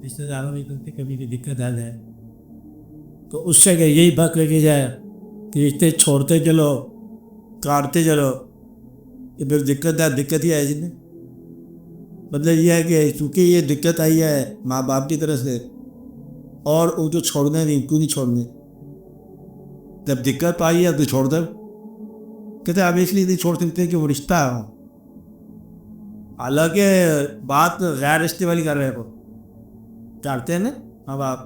رشتے داروں میں کبھی بھی دقت آ جائے تو اس سے کہ یہی بات لگی جائے کہ رشتے چھوڑتے چلو کاٹتے چلو کہ پھر دقت ہی آئے جی نے. مطلب یہ ہے کہ چونکہ یہ دقت آئی ہے ماں باپ کی طرف سے اور وہ جو چھوڑنے نہیں کیوں نہیں چھوڑنے. جب دقت آئی ہے تو چھوڑ دو. کہتے آپ اس لیے نہیں چھوڑ سکتے کہ وہ رشتہ ہے. حالانکہ بات غیر رشتے والی کر رہے ہو چاہتے ہیں نا ماں باپ.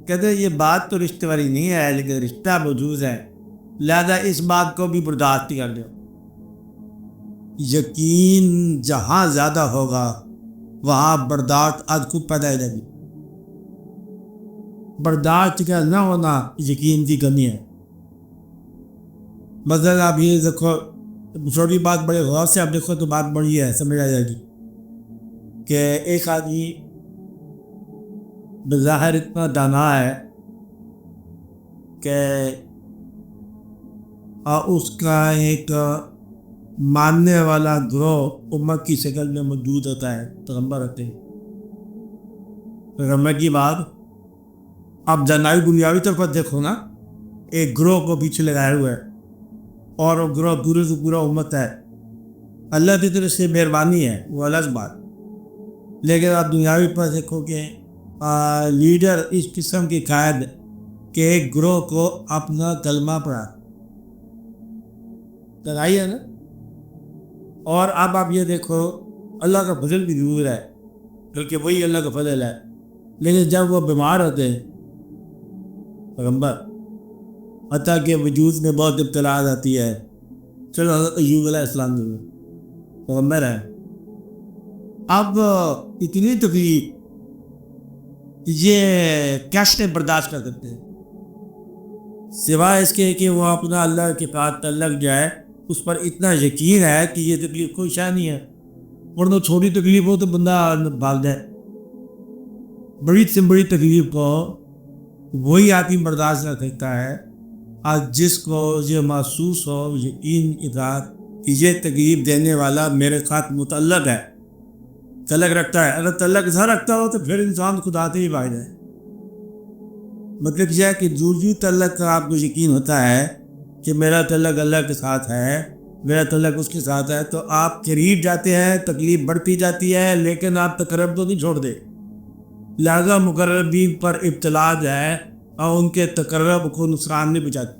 کہتے ہیں یہ بات تو رشتے والی نہیں ہے لیکن رشتہ موجود ہے لہذا اس بات کو بھی برداشت کر لو. یقین جہاں زیادہ ہوگا وہاں برداشت آج خود پیدا ہو جائے گی. برداشت کا نہ ہونا یقین کی کمی ہے. مثلا آپ یہ دیکھو چھوٹی بات بڑے غور سے آپ دیکھو تو بات بڑی ہے سمجھ آ جائے گی کہ ایک آدمی بظاہر اتنا دانا ہے کہ اس کا ایک ماننے والا گروہ امت کی شکل میں موجود ہوتا ہے. پیغمبر ہوتے ہیں پیغمبر کی بات آپ جنائی دنیاوی طور پر دیکھو نا ایک گروہ کو پیچھے لگائے ہوئے ہے اور وہ گروہ پورے سے پورا امت ہے. اللہ کی طرف سے مہربانی ہے وہ الگ بات. لیکن آپ دنیاوی پر دیکھو کہ لیڈر اس قسم کی قائد کہ ایک گروہ کو اپنا کلمہ پڑھا لگائی ہے نا. اور اب آپ یہ دیکھو اللہ کا فضل بھی ضرور ہے بلکہ وہی اللہ کا فضل ہے. لیکن جب وہ بیمار ہوتے ہیں پیغمبر حتیٰ کہ وجود میں بہت ابتلاء آتی ہے. چلو ایوب علیہ السلام پیغمبر ہے اب اتنی تکلیف یہ کیسے برداشت کر سکتے ہیں سوائے اس کے کہ وہ اپنا اللہ کے ساتھ تعلق جائے اس پر اتنا یقین ہے کہ یہ تکلیف کوئی شاہ نہیں ہے. ورنہ چھوٹی تکلیف ہو تو بندہ بھاگ جائے. بڑی سے بڑی تکلیف کو وہی آدمی برداشت کر سکتا ہے آج جس کو یہ محسوس ہو یقین اطاعت کہ یہ تکلیف دینے والا میرے ساتھ متعلق ہے تعلق رکھتا ہے. اگر تعلق نہ رکھتا ہو تو پھر انسان خدا سے ہی بھاگ جائے. مطلب یہ ہے کہ جو تعلق کا آپ کو یقین ہوتا ہے کہ میرا تعلق اللہ کے ساتھ ہے میرا تعلق اس کے ساتھ ہے تو آپ قریب جاتے ہیں تکلیف بڑھتی جاتی ہے لیکن آپ تقرب تو نہیں چھوڑ دے. لہذا مقربین پر ابتلا جائے اور ان کے تقرب کو نقصان نہیں پہنچاتے.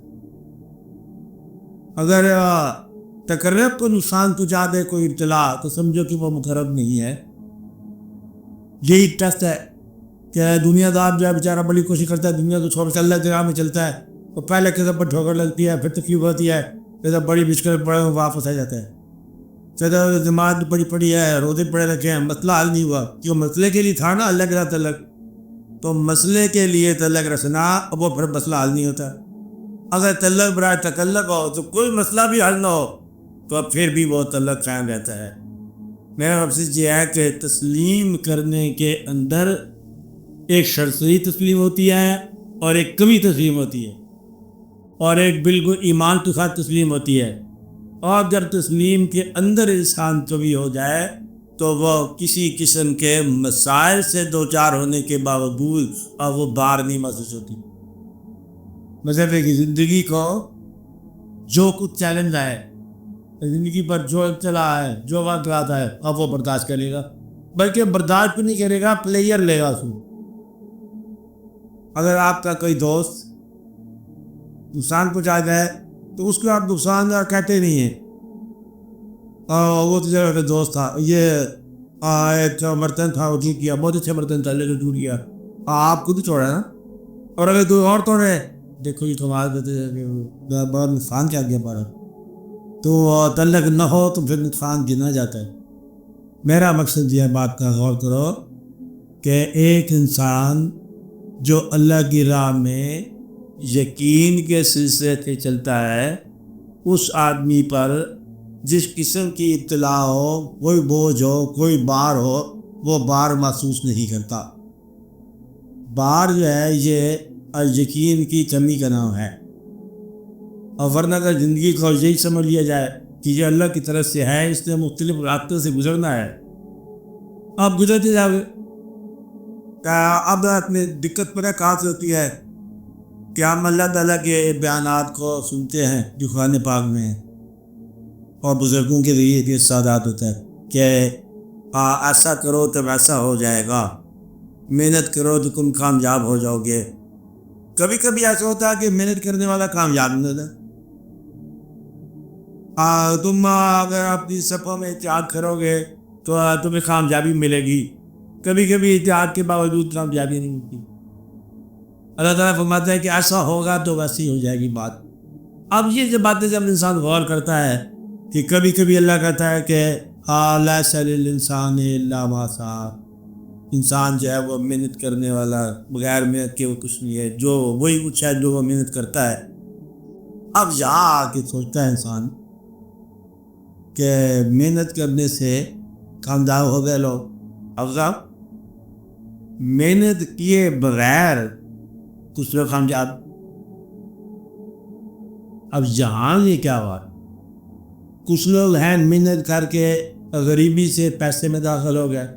اگر تقرب کو نقصان پہنچا دے کوئی ابتلا تو سمجھو کہ وہ مقرب نہیں ہے. یہی ٹیسٹ ہے کہ دنیا دار جو ہے بیچارہ بڑی کوشش کرتا ہے دنیا کو چھوڑ کے اللہ کے راہ میں چلتا ہے وہ پہلے کسی پر ٹھوکر لگتی ہے پھر تکلیف ہوتی ہے پھر بڑی مشکل پڑے واپس آ جاتا ہے. جماعت بڑی پڑی ہے روزے پڑے رکھے ہیں مسئلہ حل نہیں ہوا کیوں مسئلے کے لیے تھا نا اللہ کے ساتھ تعلق تو مسئلے کے لیے تعلق رکھنا وہ پھر مسئلہ حل نہیں ہوتا. اگر تعلق برائے تکلق ہو تو کوئی مسئلہ بھی حل نہ ہو تو پھر بھی وہ تعلق قائم رہتا ہے. میرا مقصد یہ ہے کہ تسلیم کرنے کے اندر ایک شرطی تسلیم ہوتی ہے اور ایک کمی تسلیم ہوتی ہے اور ایک بالکل ایمان کے ساتھ تسلیم ہوتی ہے. اور اگر تسلیم کے اندر انسان کبھی ہو جائے تو وہ کسی قسم کے مسائل سے دوچار ہونے کے باوجود اور وہ بار نہیں محسوس ہوتی. مذہب کی زندگی کو جو کچھ چیلنج آئے زندگی پر جو ابتلا ہے جو واقعات ہے اب وہ برداشت کرے گا بلکہ برداشت بھی نہیں کرے گا پلیئر لے گا اس میں. اگر آپ کا کوئی دوست نقصان پہنچا جائے تو اس کو آپ نقصان کہتے نہیں ہیں وہ تو جو دوست تھا یہ ایک مرتن تھا وہ ٹوٹ گیا بہت اچھے مرتن تھا لیکن ٹوٹ گیا آپ خود چھوڑا نا. اور اگر کوئی اور توڑے دیکھو یہ تمہارے بہت نقصان کیا گیا پڑا تو تعلق نہ ہو تو پھر نقصان گنا جاتا ہے. میرا مقصد یہ بات کا غور کرو کہ ایک انسان جو اللہ کی راہ میں یقین کے سلسلے سے چلتا ہے اس آدمی پر جس قسم کی اطلاع ہو کوئی بوجھ ہو کوئی بار ہو وہ بار محسوس نہیں کرتا. بار جو ہے یہ یقین کی کمی کا نام ہے. اور ورنہ اگر زندگی کو یہی سمجھ لیا جائے کہ یہ اللہ کی طرف سے ہے اس نے مختلف رابطوں سے گزرنا ہے آپ گزرتے جاؤ گے اب اپنے دقت پتہ کہاں سے ہوتی ہے کہ ہم اللہ تعالیٰ کے بیانات کو سنتے ہیں جو قرآن پاک میں ہیں اور بزرگوں کے ذریعے یہ سادات ہوتا ہے کہ ایسا کرو تو ویسا ہو جائے گا، محنت کرو تو تم کامیاب ہو جاؤ گے۔ کبھی کبھی ایسا ہوتا ہے کہ محنت کرنے والا کامیاب نہیں ہوتا۔ تم اگر اپنی صفوں میں اتحاد کرو گے تو تمہیں کامیابی ملے گی، کبھی کبھی اتحاد کے باوجود کامیابی نہیں ملتی۔ اللہ تعالیٰ فرماتا ہے کہ ایسا ہوگا تو ویسی ہو جائے گی بات۔ اب یہ جو باتیں جب انسان غور کرتا ہے کہ کبھی کبھی اللہ کہتا ہے کہ لیس للانسان الا ما سعی، انسان جو ہے وہ محنت کرنے والا، بغیر محنت کے وہ کچھ نہیں ہے، جو وہی کچھ ہے جو وہ محنت کرتا ہے۔ اب یہاں آ کے سوچتا ہے انسان کہ محنت کرنے سے کامیاب ہو گئے لوگ۔ اب صاحب محنت کیے بغیر کچھ لوگ کامیاب۔ اب یہاں یہ کیا ہوا، کچھ لوگ ہیں محنت کر کے غریبی سے پیسے میں داخل ہو گئے،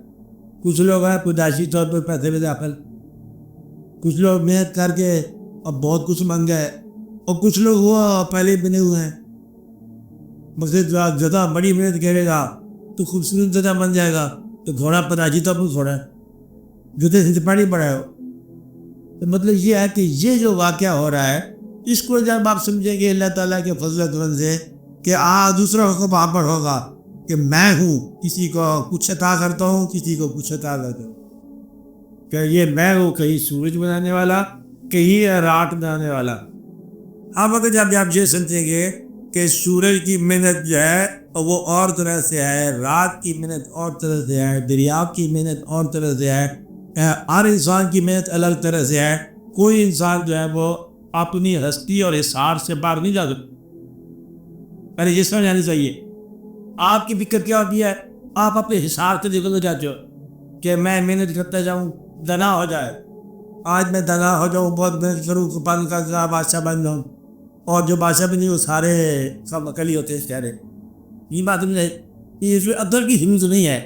کچھ لوگ ہیں پیدائشی طور پر پیسے میں داخل، کچھ لوگ محنت کر کے اب بہت کچھ بن گئے، اور کچھ لوگ وہ پہلے بنے ہوئے ہیں۔ مقصد زیادہ بڑی محنت کرے گا تو خوبصورت زیادہ بن جائے گا، تو گھوڑا پیدائشی طور پر گھوڑا ہے، جوتے سے پانی پڑا ہے۔ تو مطلب یہ ہے کہ یہ جو واقعہ ہو رہا ہے اس کو جب آپ سمجھیں گے اللہ تعالیٰ کے فضل و کرم سے کہ دوسروں کو وہاں پر ہوگا کہ میں ہوں، کسی کو کچھ عطا کرتا ہوں، کسی کو کچھ عطا کرتا ہوں، کہ یہ میں ہوں کہیں سورج بنانے والا، کہیں رات بنانے والا۔ اب اگر جب آپ یہ سمجھیں گے کہ سورج کی محنت جو ہے وہ اور طرح سے ہے، رات کی محنت اور طرح سے ہے، دریا کی محنت اور طرح سے ہے، ہر انسان کی محنت الگ طرح سے ہے، کوئی انسان جو ہے وہ اپنی ہستی اور حصار سے باہر نہیں جا سکتا۔ پہلے یہ سمجھ آنی چاہیے۔ آپ کی فکر کیا ہوتی ہے، آپ اپنے حصار سے نکل جاتے ہو کہ میں محنت کرتا جاؤں، دنا ہو جائے، آج میں دنا ہو جاؤں، بہت محنت کروں، پن کا بادشاہ بن جاؤں، اور جو بادشاہ بنے وہ سارے سب اکلی ہوتے ہیں چہرے۔ یہ بات نہیں ہے، یہ اس میں ادھر کی ہمت نہیں ہے،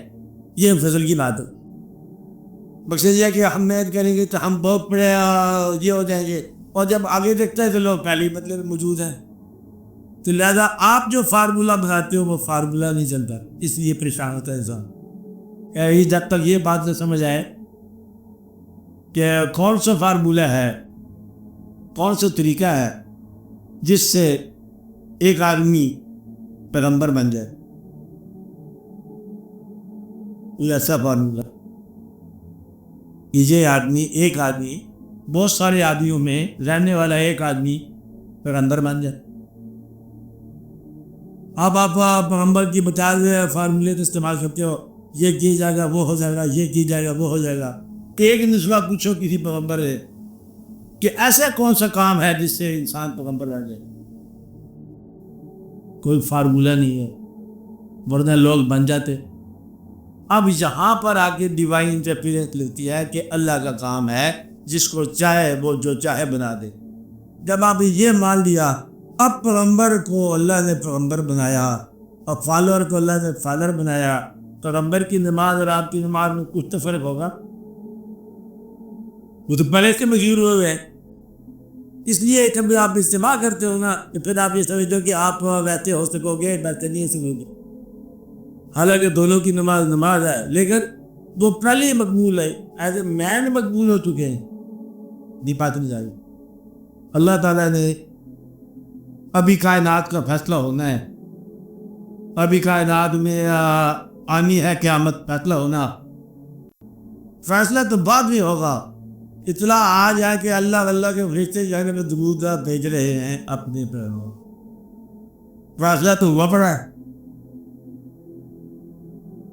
یہ فضل کی بات ہے۔ مقصد یہ ہے کہ ہم محنت کریں گے تو ہم بہت بڑے یہ ہو جائیں گے، اور جب آگے دیکھتے ہیں تو لوگ پہلے مطلب موجود ہیں، تو لہذا آپ جو فارمولہ بناتے ہو وہ فارمولہ نہیں چلتا، اس لیے پریشان ہوتا ہے انسان۔ جب تک یہ بات نہ سمجھ آئے کہ کون سا فارمولہ ہے، کون سا طریقہ ہے جس سے ایک آدمی پیغمبر بن جائے، ایسا فارمولہ یہ آدمی، ایک آدمی بہت سارے آدمیوں میں رہنے والا ایک آدمی پیغمبر بن جائے۔ اب آپ پیغمبر کی بتا ہوئے فارمولے کا استعمال کرتے ہو، یہ کی جائے گا وہ ہو جائے گا، یہ کی جائے گا وہ ہو جائے گا۔ ایک نسبہ پوچھو کسی پیغمبر ہے کہ ایسا کون سا کام ہے جس سے انسان پیغمبر بن جائے، کوئی فارمولہ نہیں ہے، ورنہ لوگ بن جاتے۔ اب یہاں پر آ کے ڈیوائن انٹرفیرنس لگتی ہے کہ اللہ کا کام ہے، جس کو چاہے وہ جو چاہے بنا دے۔ جب آپ یہ مان لیا، اب پیغمبر کو اللہ نے پیغمبر بنایا اور فالوور کو اللہ نے فالوور بنایا، پیغمبر کی نماز اور آپ کی نماز میں کچھ تو فرق ہوگا، وہ تو پہلے سے مشہور ہوئے ہیں۔ اس لیے جب آپ اجتماع کرتے ہو نا تو پھر آپ یہ سمجھو کہ آپ ویسے ہو سکو گے، ویسے نہیں ہو سکو گے، حالانکہ دونوں کی نماز نماز ہے، لیکن وہ پہلے ہی مقبول ہے، ایسے مین مقبول ہو چکے ہیں، نہیں بات نہیں جا رہی۔ اللہ تعالیٰ نے ابھی کائنات کا فیصلہ ہونا ہے، ابھی کائنات میں آنی ہے قیامت، فیصلہ ہونا، فیصلہ تو بعد میں ہوگا۔ اطلاع آ جائے کہ اللہ کے فرشتے جانے میں درود بھیج رہے ہیں اپنے پیغمبر، فیصلہ تو ہوا پڑا ہے،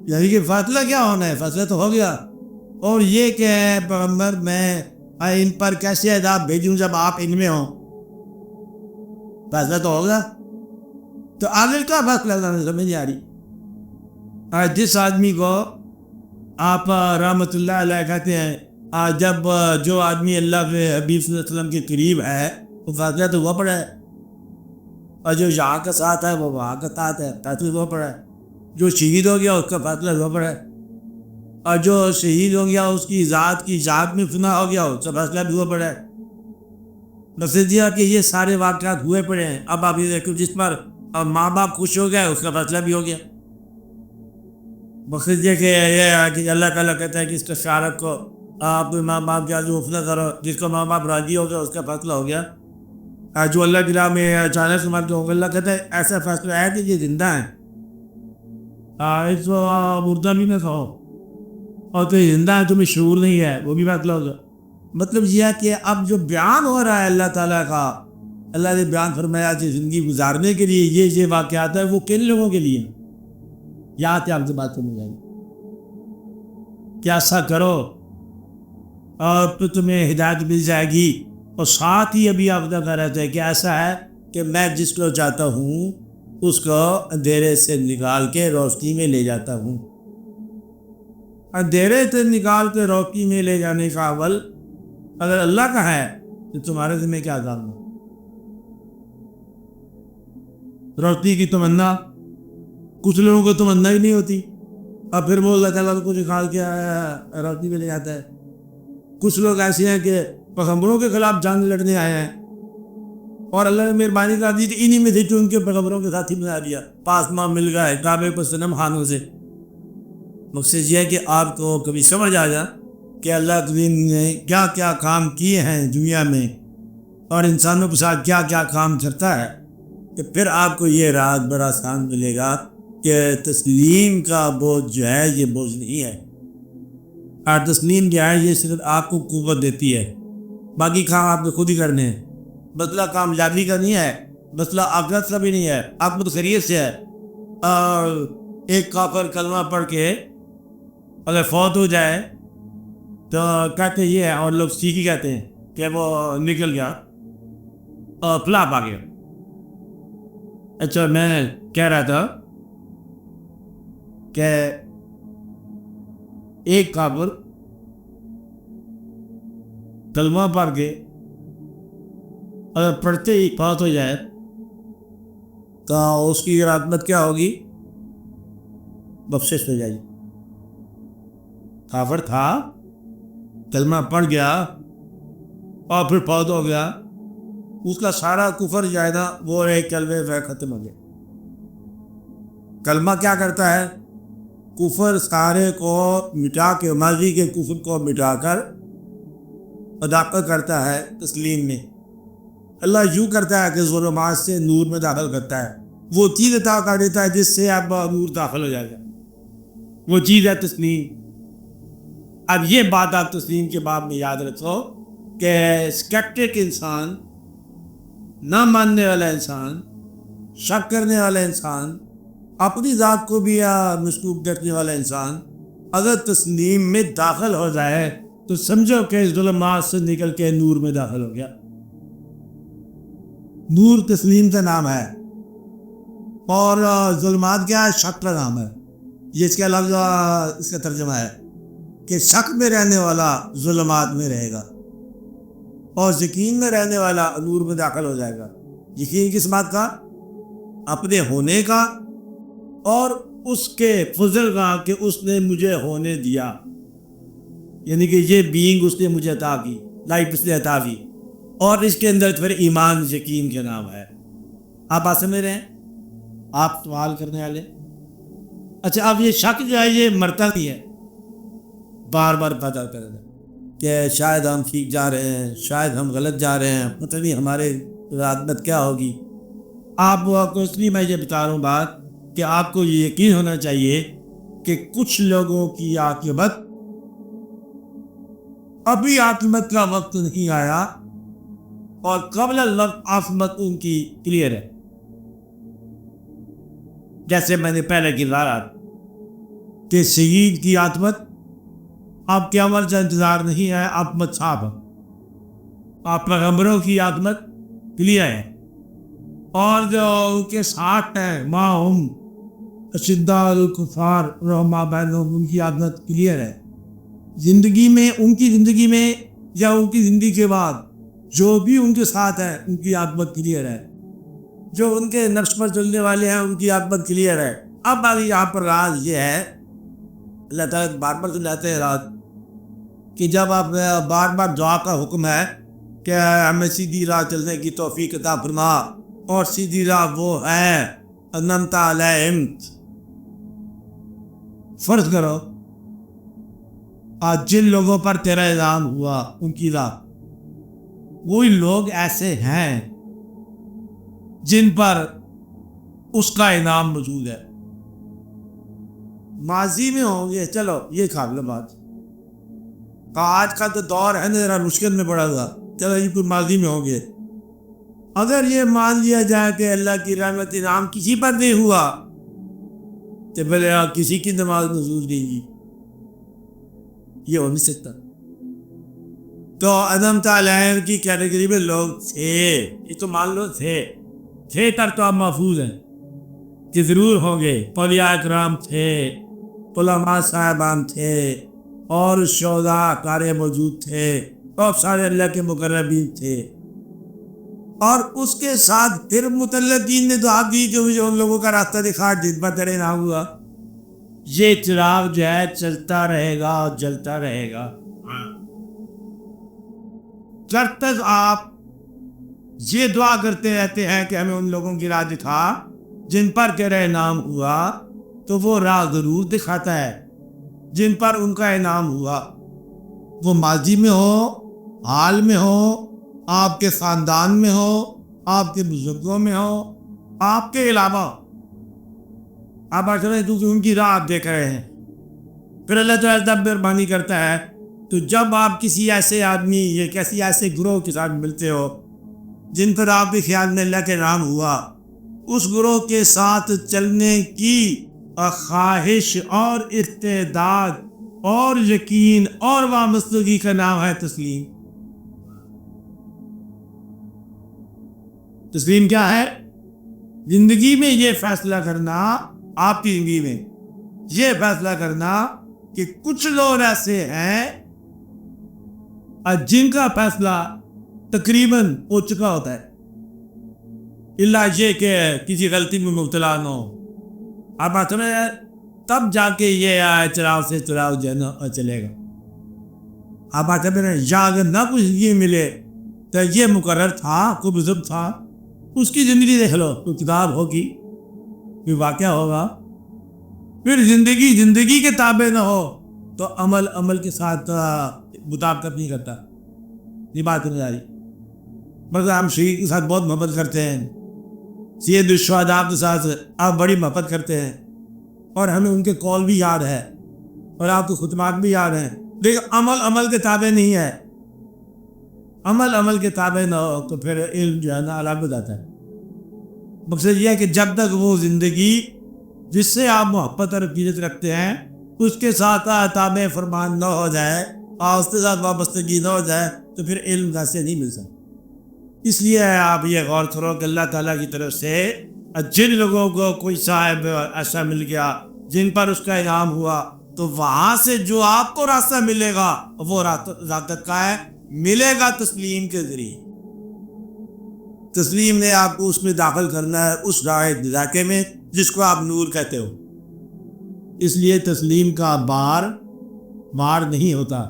یعنی کہ فیصلہ کیا ہونا ہے، فیصلہ تو ہو گیا۔ اور یہ کہ پیغمبر میں ان پر کیسے عذاب بھیجوں جب آپ ان میں ہوں، فیصلہ تو ہوگا۔ تو آخر کا فیصلہ سمجھ نہیں آ رہی۔ جس آدمی کو آپ رحمۃ اللہ علیہ کہتے ہیں، جب جو آدمی اللہ کے حبیب صلی اللہ علیہ وسلم کے قریب ہے وہ فیصلہ تو ہوا پڑا ہے، اور جو یہاں کا ساتھ ہے وہ وہاں کا ساتھ ہے، فیصلہ ہوا پڑا ہے، جو شہید ہو گیا اس کا فیصلہ ہوا پڑا ہے، اور جو شہید ہو گیا اس کی ذات کی جات میں فنا ہو گیا اس کا فیصلہ بھی ہوا پڑا ہے. مقصد یہ کہ یہ سارے واقعات ہوئے پڑے ہیں. اب آپ یہ دیکھو جس پر ماں باپ خوش ہو گئے اس کا فیصلہ بھی ہو گیا. مقصد یہ کہ یہ ہے کہ اللہ تعالیٰ کہتا ہے کہ اس کا شارک کو آپ ماں باپ کے آگے مفنا کرو. جس کو ماں باپ راضی ہو گیا اس کا فیصلہ ہو گیا. جو اللہ کی راہ میں اچانک سے مر گئے اللہ کہتا ہے ایسا فیصلہ ہے کہ یہ زندہ ہیں, اس کو مردہ بھی نہ کھاؤ, اور تو زندہ ہے تمہیں شعور نہیں ہے, وہ بھی فیصلہ ہوگا. مطلب یہ ہے کہ اب جو بیان ہو رہا ہے اللہ تعالیٰ کا, اللہ نے بیان فرمایا کہ زندگی گزارنے کے لیے یہ واقعات ہے, وہ کن لوگوں کے لیے یہاں سے آپ سے بات سمجھ جائے گی کہ ایسا کرو اور پھر تمہیں ہدایت مل جائے گی. اور ساتھ ہی ابھی آپ کہہ رہے تھے کہ ایسا ہے کہ میں جس کو چاہتا ہوں اس کو اندھیرے سے نکال کے روشنی میں لے جاتا ہوں. اندھیرے سے نکال کے روشنی میں لے جانے کا عمل اگر اللہ کا ہے تو تمہارے ذمہ کیا کام ہے؟ روشنی کی تمنا کچھ لوگوں کو تمنا ہی نہیں ہوتی, اور پھر وہ اللہ تعالیٰ کو نکال کے روشنی میں لے جاتا ہے. کچھ لوگ ایسے ہیں کہ پیغمبروں کے خلاف جنگ لڑنے آئے ہیں اور اللہ نے مہربانی کر دی کہ انہی میں سے چن کے پیغمبروں کے ساتھی بنا دیا, پاس ماں مل گئے کعبے پر صنم خانوں سے. مقصد یہ ہے کہ آپ کو کبھی سمجھ آ جائے کہ اللہ کریم نے کیا کیا کام کیے ہیں دنیا میں اور انسانوں کے ساتھ کیا کیا کام کرتا ہے, کہ پھر آپ کو یہ راز بڑا آسان ملے گا کہ تسلیم کا بوجھ جو ہے یہ بوجھ نہیں ہے. اور تسلیم جو ہے یہ صرف آپ کو قوت دیتی ہے, باقی کام آپ نے خود ہی کرنے ہیں. مسئلہ کامیابی کا نہیں ہے, مسئلہ آخرت کا بھی نہیں ہے, عاقبت خیریت سے ہے. اور ایک کافر کلمہ پڑھ کے اگر فوت ہو جائے تو کہتے یہ ہے, اور لوگ سیکھی کہتے ہیں کہ وہ نکل گیا اور فلاپ آ گیا. اچھا میں کہہ رہا تھا کہ ایک کافر کلمہ پڑھ کے اگر پڑھتے ہی فوت ہو جائے تو اس کی عاقبت کیا ہوگی؟ بخشش ہو جائے گی. کافر تھا, کلمہ پڑھ گیا اور پھر فوت ہو گیا, اس کا سارا کفر جو ہے نا وہ ایک کلمے پہ ختم ہو گیا. کلمہ کیا کرتا ہے؟ کفر سارے کو مٹا کے, ماضی کے کفر کو مٹا کر داخل کرتا ہے تسلیم میں. اللہ یوں کرتا ہے کہ ظلمات سے نور میں داخل کرتا ہے, وہ چیز عطا کر دیتا ہے جس سے اب نور داخل ہو جائے گا, وہ چیز ہے تسلیم. اب یہ بات آپ تسلیم کے باب میں یاد رکھو کہ اسکیپٹک انسان, نہ ماننے والا انسان, شک کرنے والا انسان, اپنی ذات کو بھی مشکوک دیکھنے والا انسان اگر تسلیم میں داخل ہو جائے تو سمجھو کہ ظلمات سے نکل کے نور میں داخل ہو گیا. نور تسلیم کا نام ہے اور ظلمات کیا ہے؟ شک کا نام ہے. یہ اس کا لفظ اس کا ترجمہ ہے کہ شک میں رہنے والا ظلمات میں رہے گا اور یقین میں رہنے والا نور میں داخل ہو جائے گا. یقین کس بات کا؟ اپنے ہونے کا اور اس کے فضل کا کہ اس نے مجھے ہونے دیا, یعنی کہ یہ بینگ اس نے مجھے عطا کی, لائف اس نے عطا کی, اور اس کے اندر پھر ایمان یقین کے نام ہے. آپ بات سمجھ رہے ہیں؟ آپ سوال کرنے والے. اچھا اب یہ شک جو ہے یہ مرتا نہیں ہے, بار بار پتا کر رہے ہیں کہ شاید ہم ٹھیک جا رہے ہیں, شاید ہم غلط جا رہے ہیں, پتہ نہیں ہمارے عاقبت کیا ہوگی. آپ کو اس لیے میں یہ بتا رہا ہوں بات کہ آپ کو یہ یقین ہونا چاہیے کہ کچھ لوگوں کی عاقبت ابھی عاقبت کا وقت نہیں آیا اور قبل الوقت عاقبت ان کی کلیئر ہے. جیسے میں نے پہلے کی رات کہ شہید کی عاقبت آپ کے عمل کا انتظار نہیں ہے, عاقبت صاف ہے. آپ پیغمبروں کی عاقبت کلیئر ہے, اور جو ان کے ساتھ ہیں ماہم اشداء الکفار رحماء بینہم, ان کی عاقبت کلیئر ہے. زندگی میں, ان کی زندگی میں یا ان کی زندگی کے بعد جو بھی ان کے ساتھ ہے ان کی عاقبت کلیئر ہے. جو ان کے نقش پر چلنے والے ہیں ان کی عاقبت کلیئر ہے. اب یہاں پر راز یہ ہے اللہ تعالیٰ بار بار سناتے ہیں رات کہ جب آپ بار بار دعا کا حکم ہے کہ ہمیں سیدھی راہ چلنے کی توفیق عطا فرما، اور سیدھی راہ وہ ہے انعمت علیہم۔ فرض کرو آج جن لوگوں پر تیرا انعام ہوا ان کی راہ، وہی لوگ ایسے ہیں جن پر اس کا انعام موجود ہے، ماضی میں ہوں گے، چلو یہ قابل بات، آج کا تو دور ہے نا ذرا مشکل میں پڑا تھا، چلو یہ کوئی ماضی میں ہوں گے۔ اگر یہ مان لیا جائے کہ اللہ کی رحمت انعام کسی پر نہیں ہوا تو بھلے کسی کی نماز منظور نہیں کی، یہ ہو نہیں سکتا۔ تو انعمت علیہم کی کیٹیگری میں لوگ تھے، یہ تو مان لو تھے تر تو آپ محفوظ ہیں کہ ضرور ہوں گے، اولیاء اکرام تھے، علماء صاحبان تھے، اور شہداء کارے موجود تھے، اور سارے اللہ کے مقربین تھے، اور اس کے ساتھ پھر متعلقین نے دعا دی جو مجھے ان لوگوں کا راستہ دکھا جن پر تیرے نہ ہوا۔ یہ چراغ جو ہے چلتا رہے گا اور جلتا رہے گا جب تک آپ یہ دعا کرتے رہتے ہیں کہ ہمیں ان لوگوں کی راہ دکھا جن پر تیرا انعام ہوا، تو وہ راہ ضرور دکھاتا ہے جن پر ان کا انعام ہوا، وہ ماضی میں ہو، حال میں ہو، آپ کے خاندان میں ہو، آپ کے بزرگوں میں ہو، آپ کے علاوہ آپ اچھا کیونکہ ان کی راہ آپ دیکھ رہے ہیں۔ پھر اللہ تعالیٰ جب مہربانی کرتا ہے تو جب آپ کسی ایسے آدمی یا کسی ایسے گروہ کے ساتھ ملتے ہو جن پر آپ کے خیال میں اللہ کے نام ہوا، اس گروہ کے ساتھ چلنے کی خواہش اور استعداد اور یقین اور وابستگی کا نام ہے تسلیم۔ تسلیم کیا ہے؟ زندگی میں یہ فیصلہ کرنا، آپ کی زندگی میں یہ فیصلہ کرنا کہ کچھ لوگ ایسے ہیں جن کا فیصلہ تقریباً ہو چکا ہوتا ہے، اللہ یہ کہ کسی غلطی میں مبتلا نہ ہو، آپ بات سمجھ رہے، تب جا کے یہ چراغ سے چراغ جو ہے نا چلے گا۔ آپ بات سمجھ رہے، یا اگر نہ کچھ یہ ملے تو یہ مقرر تھا، کوئی بزرگ تھا، اس کی زندگی دیکھ لو، کوئی کتاب ہوگی، کوئی واقعہ ہوگا، پھر زندگی کے تابع نہ ہو تو عمل کے ساتھ مطابقت نہیں کرتا۔ یہ بات سمجھ آ رہی؟ مگر ہم شہید کے ساتھ بہت محبت کرتے ہیں، سید الشہداء کے ساتھ آپ بڑی محبت کرتے ہیں، اور ہمیں ان کے قول بھی یاد ہے اور آپ کے خطبات بھی یاد ہیں، لیکن عمل کے تابع نہیں ہے۔ عمل کے تابع نہ ہو تو پھر علم جو ہے نا الگ ہو جاتا ہے۔ مقصد یہ ہے کہ جب تک وہ زندگی جس سے آپ محبت اور عقیدت رکھتے ہیں اس کے ساتھ تابع فرمان نہ ہو جائے اور اس کے ساتھ وابستگی نہ ہو جائے تو پھر علم سے نہیں مل سکتا۔ اس لیے آپ یہ غور کرو کہ اللہ تعالیٰ کی طرف سے جن لوگوں کو کوئی صاحب ایسا مل گیا جن پر اس کا انعام ہوا، تو وہاں سے جو آپ کو راستہ ملے گا وہ راستہ کا ہے، ملے گا تسلیم کے ذریعے۔ تسلیم نے آپ کو اس میں داخل کرنا ہے، اس راہ علاقے میں جس کو آپ نور کہتے ہو۔ اس لیے تسلیم کا بار نہیں ہوتا،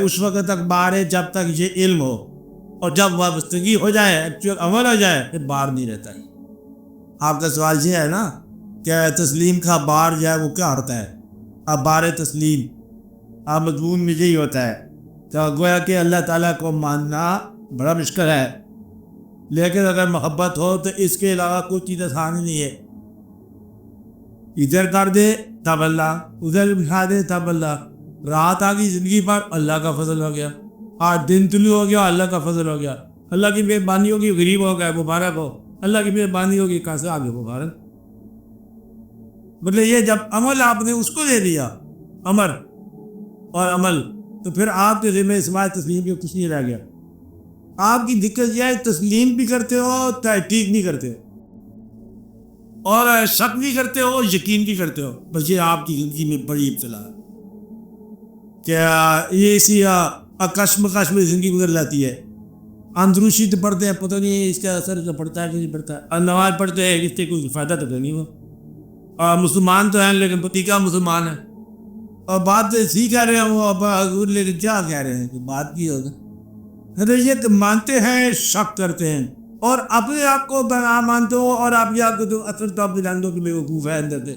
اس وقت تک بار ہے جب تک یہ علم ہو، اور جب وابستگی ہو جائے، ایکچوئل عمل ہو جائے، پھر بار نہیں رہتا ہے۔ آپ کا سوال یہ ہے نا کہ تسلیم کا بار جو ہے وہ کیا ہوتا ہے؟ اب بار تسلیم آپ مضمون میں یہی ہوتا ہے، تو گویا کہ اللہ تعالیٰ کو ماننا بڑا مشکل ہے، لیکن اگر محبت ہو تو اس کے علاوہ کوئی چیز آسان نہیں ہے۔ ادھر کر دے تب اللہ، ادھر بٹھا دے تب اللہ، رات آ گئی زندگی پر، اللہ کا فضل ہو گیا، آج دن طلوع ہو گیا، اللہ کا فضل ہو گیا، اللہ کی مہربانی ہوگی، غریب ہو گئے مبارک ہو، اللہ کی مہربانی ہوگی، کہاں سے آگے مبارک۔ مطلب یہ جب عمل آپ نے اس کو دے دیا، امر اور عمل، تو پھر آپ کے ذمہ سوائے تسلیم کے کچھ نہیں رہ گیا۔ آپ کی دقت یہ ہے تسلیم بھی کرتے ہو، تحقیق نہیں کرتے، اور شک بھی کرتے ہو، یقین بھی کرتے ہو، بس یہ آپ کی زندگی میں بڑی ابتلا ہے کہ یہ اسی کشم میں زندگی گزر جاتی ہے۔ اندروشی تو پڑھتے ہیں، پتہ نہیں اس کا اثر پڑتا ہے کہ نہیں پڑتا ہے، نماز پڑھتے ہیں، اس سے کوئی فائدہ تو نہیں ہو، مسلمان تو ہیں لیکن پتیکا مسلمان ہیں، اور بات اسی کہہ رہے ہیں وہ اب حضور لیکن کیا کہہ رہے ہیں کہ بات کی ہوگا یہ مانتے ہیں شک کرتے ہیں اور اپنے آپ کو بنا مانتے ہو اور آپ یہ آپ کو تو اثر تو آپ جانتے ہو کہ بے وقوف ہے اندر سے،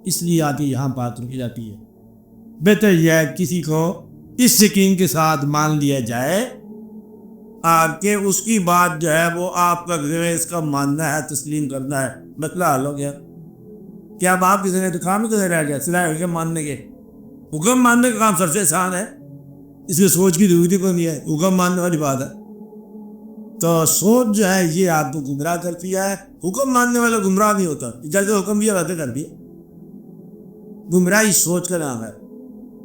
اس لیے آ کے یہاں بات رکی جاتی ہے۔ بہتر یہ ہے کسی کو اس یقین کے ساتھ مان لیا جائے کہ اس کی بات جو ہے وہ آپ کا اس کا ماننا ہے، تسلیم کرنا ہے، مسئلہ حل ہو گیا۔ کیا اب آپ کسی نے تو کام کیسے رہ گیا سوائے حکم ماننے کے؟ حکم ماننے کا کام سب سے آسان ہے، اس میں سوچ کی ضرورت ہی کوئی نہیں ہے، حکم ماننے والی بات ہے۔ تو سوچ جو ہے یہ آپ کو گمراہ کرتی ہے، حکم ماننے والا گمراہ نہیں ہوتا، جیسے حکم دیا ویسے کر دیا، گمراہی سوچ کا نام ہے۔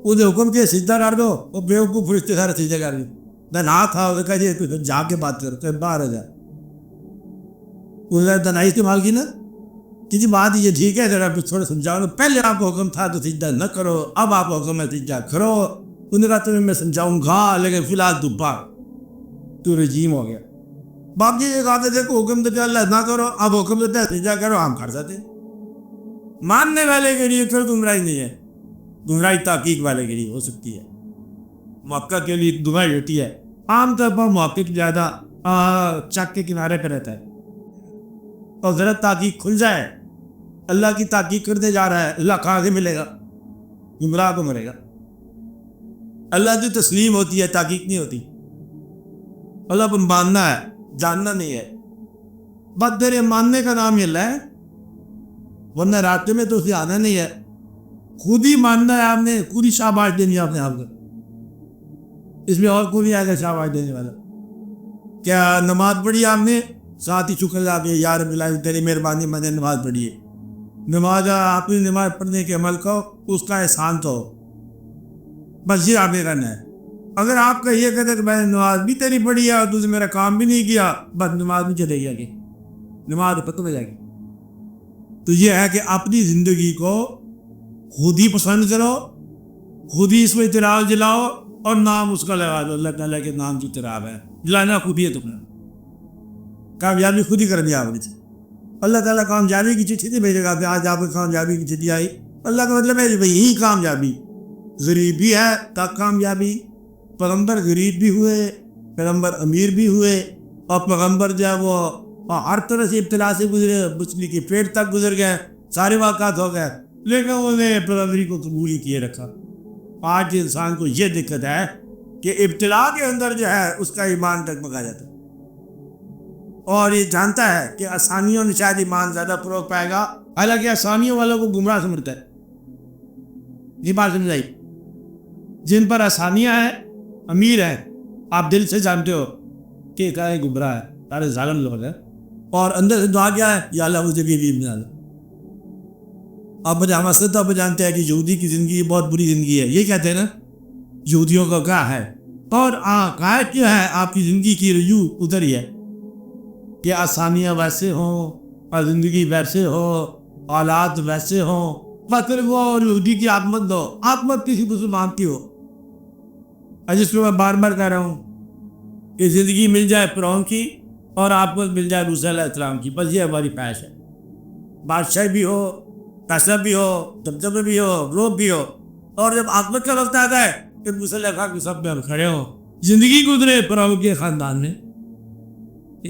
اسے حکم کے سجدہ کر دو، وہ بیوقوف فرشتے سارے سجدہ کر دیں، نہ تھا اسے کہہ جا کے بات کرو کہ باہر آ جا، اسے تنہائی استعمال کی نا کسی بات یہ ٹھیک ہے ذرا تھوڑا سمجھاؤ، پہلے آپ کو حکم تھا تو سجدہ نہ کرو، اب آپ حکم ہے سجدہ کرو، انہوں نے کہا تمہیں میں سمجھاؤں گا لیکن فی الحال تو باہر، تو رجیم ہو گیا۔ باپ جی یہ کہتے تھے کہ حکم دیتے اللہ نہ کرو، اب حکم دیتے ہیں سجدہ کرو، ہم کر سکتے ماننے والے کے لیے پھر گمراہی نہیں ہے، گمراہی تحقیق والے کے لیے ہو سکتی ہے، محقق کے لیے گمراہی ہوتی ہے۔ عام طور پر محقق زیادہ چک کے کنارے پہ رہتا ہے، اور ذرا تحقیق کھل جائے اللہ کی تحقیق کرتے جا رہا ہے، اللہ کہاں سے ملے گا؟ گمراہ کو ملے گا۔ اللہ کی تسلیم ہوتی ہے، تحقیق نہیں ہوتی، اللہ کو ماننا ہے، جاننا نہیں ہے۔ بس تیرے ماننے کا نام یہ ہے، ورنہ راستے میں تو اسے آنا نہیں ہے، خود ہی ماننا ہے، آپ نے پوری شاباش دینی ہے اپنے آپ کو، اس میں اور کوئی نہیں آئے گا شاباش دینے والا۔ کیا نماز پڑھی آپ نے، ساتھ ہی شکر آپ یا رب العالمین تیری مہربانی میں نے نماز پڑھی ہے، نماز آپ نے نماز پڑھنے کے عمل کو اس کا احسان تو ہو، بس یہ آپ نے کرنا ہے۔ اگر آپ کا یہ کہتے کہ میں نے نماز بھی تیری پڑھی ہے اور تجھے میرا کام بھی نہیں کیا، بس نماز نہیں چلے گی آگے، نماز ختم ہو جائے گی۔ تو یہ ہے کہ اپنی زندگی کو خود ہی پسند کرو، خود ہی اس میں اعتراض جلاؤ اور نام اس کا لگا دو، اللہ تعالیٰ کے نام کی اعتراض ہے، جلانا خود ہی ہے، تم نے کامیابی خود ہی کر دیا آپ نے۔ اللہ تعالیٰ کامیابی کی چٹھی نہیں بھیجے گا کہ آج آپ کو کامیابی کی چٹھی آئی، اللہ کا مطلب ہے بھائی یہی کامیابی، غریبی ہے تک کامیابی، پیغمبر غریب بھی ہوئے، پیغمبر امیر بھی ہوئے، اور پیغمبر جو ہے وہ ہر طرح سے ابتلا سے گزرے، مچھلی کے پیٹ تک گزر گئے، سارے واقعات ہو گئے، لیکن انہوں نے پیغمبری کو قبول ہی کیے رکھا۔ آج انسان کو یہ دقت ہے کہ ابتلا کے اندر جو ہے اس کا ایمان ڈگمگا جاتا ہے، اور یہ جانتا ہے کہ آسانیوں میں شاید ایمان زیادہ فروغ پائے گا، حالانکہ آسانیوں والوں کو گمراہ سمجھتا ہے۔ یہ بات سمجھائی، جن پر آسانیاں ہیں، امیر ہیں، آپ دل سے جانتے ہو کہ کیا گمراہ ہے، سارے ظالم لوگ ہیں، اور اندر سے دعا کیا ہے، یا اللہ مجھے بھی عجیب بنا دو۔ آپ مجھے ہم تو جانتے ہیں کہ یہودی کی زندگی بہت بری زندگی ہے، یہ کہتے ہیں نا یہودیوں کا کیا ہے، اور قائد کیا ہے آپ کی زندگی کی رجوع ادھر ہی ہے کہ آسانیاں ویسے ہوں اور زندگی ویسے ہو، حالات ویسے ہوں، مطلب وہ یہودی کی آمد دو، آمد کسی مسلمان کی ہو۔ جس کو میں بار بار کہہ رہا ہوں کہ زندگی مل جائے فرعون کی اور آپ کو مل جائے موسیٰ علیہ السلام کی، بس یہ ہماری خواہش ہے، بادشاہ بھی ہو، پیسہ بھی ہو، دبدبے بھی ہو، روب بھی ہو، اور جب آخرت کا وقت آتا ہے کہ موسیٰ علیہ السلام کے سب میں ہم کھڑے ہوں، زندگی گزرے فرعون کے خاندان میں۔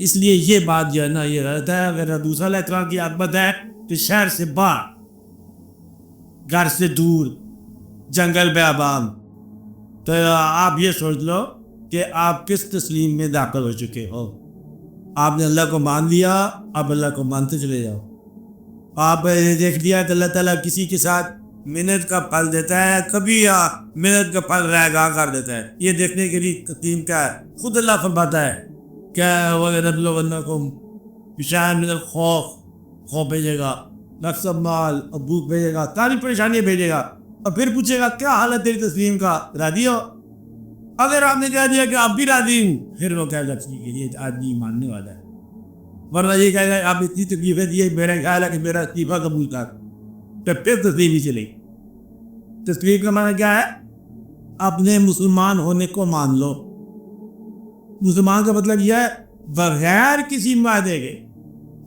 اس لیے یہ بات جو ہے نا یہ غلط ہے۔ اگر موسیٰ علیہ السلام کی عاقبت ہے کہ شہر سے باہر، گھر سے دور، جنگل بیابان، تو آپ یہ سوچ لو کہ آپ کس تسلیم میں داخل ہو چکے ہو۔ آپ نے اللہ کو مان لیا، اب اللہ کو مانتے چلے جاؤ۔ آپ نے دیکھ لیا کہ اللہ تعالیٰ کسی کے ساتھ محنت کا پھل دیتا ہے، کبھی محنت کا پھل رائے گاہ کر دیتا ہے، یہ دیکھنے کے لیے تقسیم کیا ہے، خود اللہ فرماتا ہے کیا وَلَنَبْلُوَنَّكُمْ بِشَيْءٍ مِّنَ الْخَوْفِ، خوف بھیجے گا، نقص مال اور بھوک بھیجے گا، ساری پریشانیاں بھیجے گا، اور پھر پوچھے گا کیا حال ہے تیری تسلیم کا، راضی ہو؟ اگر آپ نے کہہ دیا کہ آپ بھی راضی ہوں، پھر وہ کہے گا ٹھیک ہے یہ آدمی ماننے والا ہے، ورنہ یہ کہے گا آپ اتنی تکلیفیں دیے، میرا خیال ہے کہ میرا استعفیٰ قبول کر، تو پھر تسلیم ہی چلے گی۔ تسلیم کا معنی کیا ہے؟ اپنے مسلمان ہونے کو مان لو۔ مسلمان کا مطلب یہ ہے بغیر کسی معاہدے کے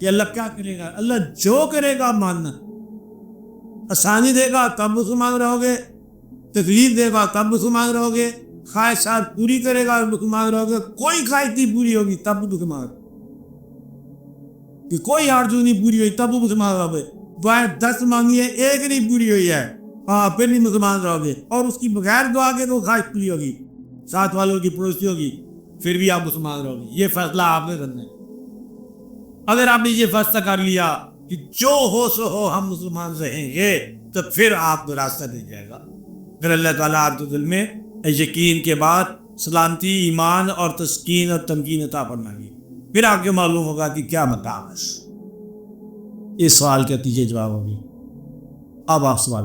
کہ اللہ کیا کرے گا، اللہ جو کرے گا ماننا، آسانی دے گا تب مسلمان رہو گے، تکلیف دے گا تب مسلمان رہو گے، خواہشات پوری کرے گا اور مسلمان رہو گے، کوئی خواہش نہیں پوری ہوگی تب مسلمان، کہ کوئی آرزو نہیں پوری ہوئی تب مسلمان رہو گے، دعائیں 10 مانگی ہے ایک نہیں پوری ہوئی ہے، ہاں پھر نہیں مسلمان رہو گے، اور اس کی بغیر دعا کے تو خواہش پوری ہوگی، ساتھ والوں کی پڑوسیوں کی، پھر بھی آپ مسلمان رہو گے۔ یہ فیصلہ آپ نے کرنا ہے۔ اگر آپ نے یہ فیصلہ کر لیا کہ جو ہو سو ہو ہم مسلمان رہیں گے، تو پھر آپ کو راستہ دے جائے گا، پھر اللہ تعالیٰ آپ کے دل میں یقین کے بعد سلامتی، ایمان اور تسکین اور تمکین عطا فرمائیں گے، پھر آپ کو معلوم ہوگا کہ کیا مقام ہے۔ اس سوال کے نتیجے جواب ہوگی۔ اب آپ سوال